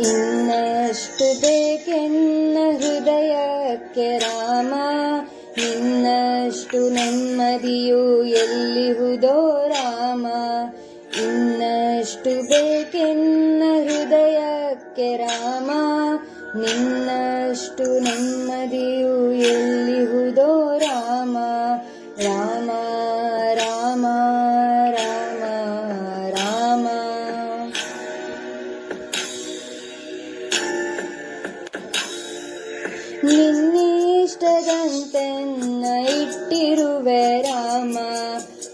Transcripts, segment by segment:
ಇನ್ನಷ್ಟು ಬೇಕೆನ್ನ ಹೃದಯಕ್ಕೆ ರಾಮ, ನಿನ್ನಷ್ಟು ನೆಮ್ಮದಿಯು ಎಲ್ಲಿಹುದೋ ರಾಮ. ಇನ್ನಷ್ಟು ಬೇಕೆನ್ನ ಹೃದಯಕ್ಕೆ ರಾಮ, ನಿನ್ನಷ್ಟು ನೆಮ್ಮದಿಯು ಎಲ್ಲಿಹುದೋ ರಾಮ. ರಾಮ ರಾಮ ರಾಮ ರಾಮ. ನಿನ್ನಿಷ್ಟದಂತೆನ್ನ ಇಟ್ಟಿರುವೆ ರಾಮ,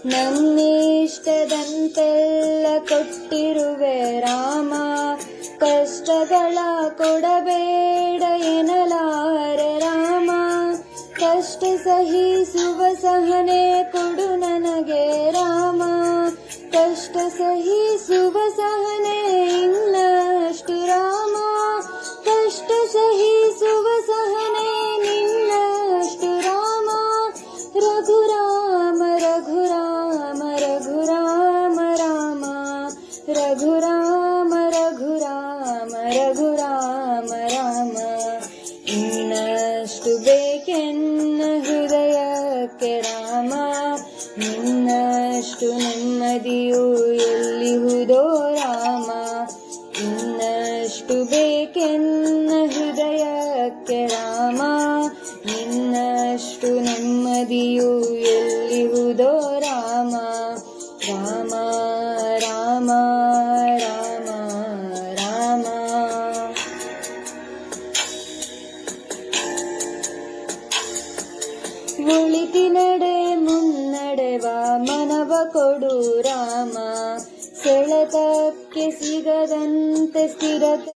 ನನ್ನಿಷ್ಟದಂತೆಲ್ಲ ಕೊಟ್ಟಿರುವೆ ರಾಮ. ಕಷ್ಟಗಳ ಕೊಡಬೇಡ ಎನ್ನಲಾರೆ ರಾಮ, ಕಷ್ಟ ಸಹಿಸುವ ಸಹನೆ ಕೊಡು ನನಗೆ ರಾಮ. ಕಷ್ಟ ಸಹಿಸುವ ಸಹನೆ ಇನ್ನಷ್ಟು ರಾಮ, ಕಷ್ಟ ಸಹಿಸುವ ಸಹನೆ ನಿನ್ನಷ್ಟು ರಾಮ. ರಘುರಾಮ ರಘುರಾಮ ರಘುರಾಮ ರಾಮ, ರಘುರಾಮ ರಘುರಾಮ ರಘುರಾಮ ರಾಮ. ಇನ್ನಷ್ಟು ಬೇಕೆನ್ನ ಹೃದಯಕ್ಕೆ ರಾಮ, ನಿನ್ನಷ್ಟು ನೆಮ್ಮದಿಯು ಎಲ್ಲಿಹುದೋ ರಾಮ. ಇನ್ನಷ್ಟು ಬೇಕೆನ್ನ ಹೃದಯಕ್ಕೆ ರಾಮ, ನಿನ್ನಷ್ಟು ನೆಮ್ಮದಿಯು ಎಲ್ಲಿಹುದೋ ರಾಮ. ರಾಮ ರಾಮ ರಾಮ ರಾಮ. ಒಳಿತಿನಡೆ ಮುನ್ನಡೆವ ಮನವ ಕೊಡು ರಾಮ, ಸೆಳೆತಕ್ಕೆ ಸಿಗದಂತೆ ಸ್ಥಿರತೆ